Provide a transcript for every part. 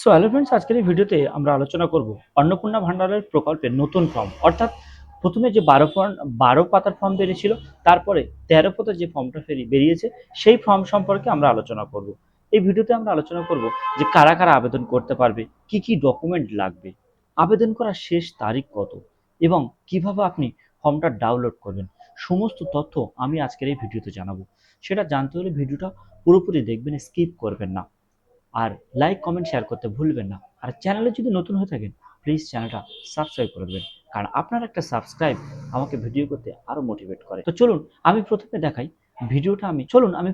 So hello friends, আজকের এই ভিডিওতে আমরা আলোচনা করব অন্নপূর্ণা ভান্ডারের প্রকল্পের নতুন ফর্ম, অর্থাৎ প্রথমে যে 12 পাতার ফর্ম বেরিয়েছিল, তারপরে 13 পাতার যে ফর্মটা বেরিয়েছে সেই ফর্ম সম্পর্কে আমরা আলোচনা করব। এই ভিডিওতে আমরা আলোচনা করব যে কারা কারা আবেদন করতে পারবে, কি কি ডকুমেন্ট লাগবে, আবেদন করার শেষ তারিখ কত এবং কিভাবে আপনি ফর্মটা ডাউনলোড করবেন। সমস্ত তথ্য আমি আজকের এই ভিডিওতে জানাবো। সেটা জানতে হলে ভিডিওটা পুরোপুরি দেখবেন, স্কিপ করবেন না। আর লাইক কমেন্ট শেয়ার করতে ভুলবেন না। আর চ্যানেলে যদি নতুন হয়ে থাকেন, প্লিজ চ্যানেলটা সাবস্ক্রাইব করে দেবেন, কারণ আপনার একটা সাবস্ক্রাইব আমাকে ভিডিও করতে আরো মোটিভেট করে। তো চলুন আমি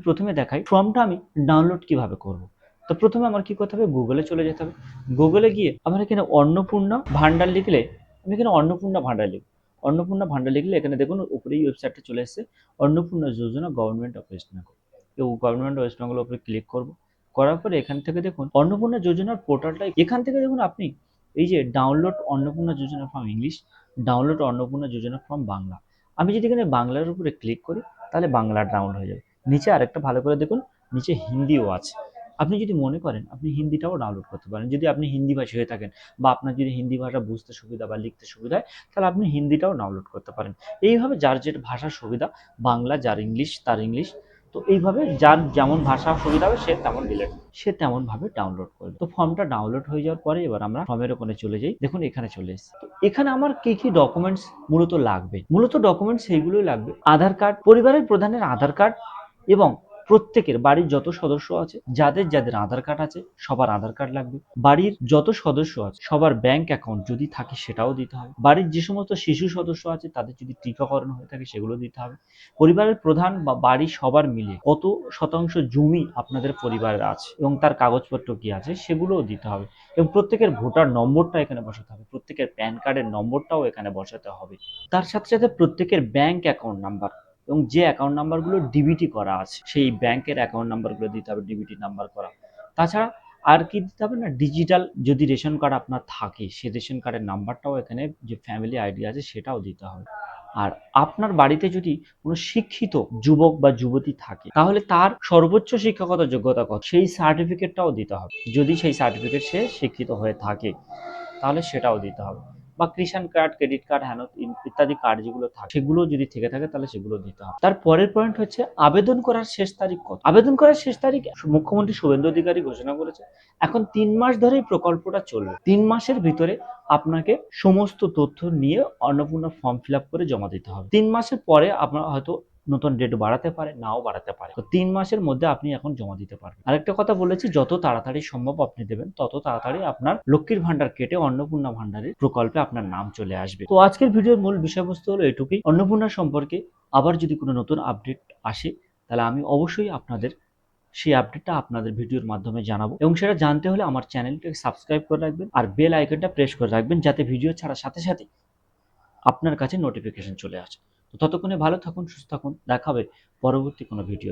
প্রথমে দেখাই ফর্মটা আমি ডাউনলোড কিভাবে করব। তো প্রথমে আমার কি করতে হবে, গুগলে চলে যেতে হবে। গুগলে গিয়ে আমার এখানে অন্নপূর্ণা ভান্ডার লিখলে, আমি এখানে অন্নপূর্ণা ভান্ডার লিখব। অন্নপূর্ণা ভান্ডার লিখলে এখানে দেখুন উপরেই ওয়েবসাইটটা চলে এসেছে, অন্নপূর্ণা যোজনা গভর্নমেন্ট অফ ওয়েস্ট বেঙ্গল। এই গভর্নমেন্ট ওয়েস্ট বেঙ্গলের উপরে ক্লিক করব। করার পরে এখান থেকে দেখুন অন্নপূর্ণা যোজনার পোর্টালটা, এখান থেকে দেখুন আপনি এই যে ডাউনলোড অন্নপূর্ণা যোজনা ফর্ম ইংলিশ, ডাউনলোড অন্নপূর্ণা যোজনা ফর্ম বাংলা। আমি যদি এখানে বাংলার উপরে ক্লিক করি তাহলে বাংলা ডাউনলোড হয়ে যাবে। নিচে আরেকটা ভালো করে দেখুন, নিচে হিন্দিও আছে। আপনি যদি মনে করেন আপনি হিন্দিটাও ডাউনলোড করতে পারেন, যদি আপনি হিন্দি ভাষী হয়ে থাকেন বা আপনার যদি হিন্দি ভাষা বুঝতে সুবিধা বা লিখতে সুবিধা হয়, তাহলে আপনি হিন্দিটাও ডাউনলোড করতে পারেন। এইভাবে যার যেটা ভাষার সুবিধা, বাংলা যার ইংলিশ তার ইংলিশ, তো এইভাবে যার যেমন ভাষা সুবিধা হবে সে তেমন ভাবে ডাউনলোড করবে। তো ফর্মটা ডাউনলোড হয়ে যাওয়ার পরে এবার আমরা ফর্মের ওখানে চলে যাই। দেখুন এখানে চলে এসেছে। তো এখানে আমার কি কি ডকুমেন্টস মূলত লাগবে, মূলত ডকুমেন্টস সেইগুলোই লাগবে: আধার কার্ড, পরিবারের প্রধানের আধার কার্ড, এবং প্রত্যেকের বাড়ির যত সদস্য আছে, যাদের যাদের আধার কার্ড আছে সবার আধার কার্ড লাগবে। বাড়ির যত সদস্য আছে সবার ব্যাংক অ্যাকাউন্ট যদি থাকে সেটাও দিতে হবে। বাড়ির যে সমস্ত শিশু সদস্য আছে তাদের যদি টিকাকরণ হয়ে থাকে সেগুলো দিতে হবে। পরিবারের প্রধান বা বাড়ির সবার মিলে কত শতাংশ জমি আপনাদের পরিবারের আছে এবং তার কাগজপত্র কি আছে সেগুলোও দিতে হবে। এবং প্রত্যেকের ভোটার নম্বরটা এখানে বসাতে হবে, প্রত্যেকের প্যান কার্ডের নম্বরটাও এখানে বসাতে হবে। তার সাথে সাথে প্রত্যেকের ব্যাংক অ্যাকাউন্ট নাম্বার এবং যে অ্যাকাউন্ট নাম্বারগুলো ডিবিটি করা আছে সেই ব্যাংকের অ্যাকাউন্ট নাম্বারগুলো দিতে হবে, ডিবিটি নাম্বার করা। তাছাড়া আর কি দিতে হবে না, ডিজিটাল যদি রেশন কার্ড আপনার থাকে সেই রেশন কার্ডের নাম্বারটাও এখানে, যে ফ্যামিলি আইডি আছে সেটাও দিতে হবে। আর আপনার বাড়িতে যদি কোনো শিক্ষিত যুবক বা যুবতী থাকে তাহলে তার সর্বোচ্চ শিক্ষাগত যোগ্যতা কত সেই সার্টিফিকেটটাও দিতে হবে। যদি সেই সার্টিফিকেট সে শিক্ষিত হয়ে থাকে তাহলে সেটাও দিতে হবে। বা কিষাণ কার্ড, ক্রেডিট কার্ড, হ্যান ইত্যাদি কার্ড যেগুলো থাকে সেগুলো যদি থেকে থাকে তাহলে সেগুলো দিতে হবে। তার পরের পয়েন্ট হচ্ছে আবেদন করার শেষ তারিখ কত। আবেদন করার শেষ তারিখ মুখ্যমন্ত্রী শুভেন্দু অধিকারী ঘোষণা করেছে। এখন 3 মাস ধরেই প্রকল্পটা চলবে। 3 মাসের ভিতরে আপনাকে সমস্ত তথ্য নিয়ে অন্নপূর্ণা ফর্ম ফিল আপ করে জমা দিতে হবে। 3 মাসের পরে আপনার হয়তো নতুন ডেট বাড়াতে পারে, নাও বাড়াতে পারে। তো 3 মাসের মধ্যে আপনি এখন জমা দিতে পারবেন। আরেকটা কথা বলেছি, যত তাড়াতাড়ি সম্ভব আপনি দেবেন তত তাড়াতাড়ি আপনার লক্ষ্মীর ভান্ডার কেটে অন্নপূর্ণা ভান্ডারের প্রকল্পে আপনার নাম চলে আসবে। তো আজকের ভিডিওর মূল বিষয়বস্তু হলো এটুকুই। অন্নপূর্ণা সম্পর্কে আবার যদি কোনো নতুন আপডেট আসে তাহলে আমি অবশ্যই আপনাদের সেই আপডেটটা আপনাদের ভিডিওর মাধ্যমে জানাবো, এবং সেটা জানতে হলে আমার চ্যানেলটাকে সাবস্ক্রাইব করে রাখবেন আর বেল আইকনটা প্রেস করে রাখবেন, যাতে ভিডিও ছাড়ার সাথে সাথে আপনার কাছে নোটিফিকেশন চলে আসে। তো ততক্ষণে ভালো থাকুন, সুস্থ থাকুন, দেখা হবে পরবর্তী কোনো ভিডিও।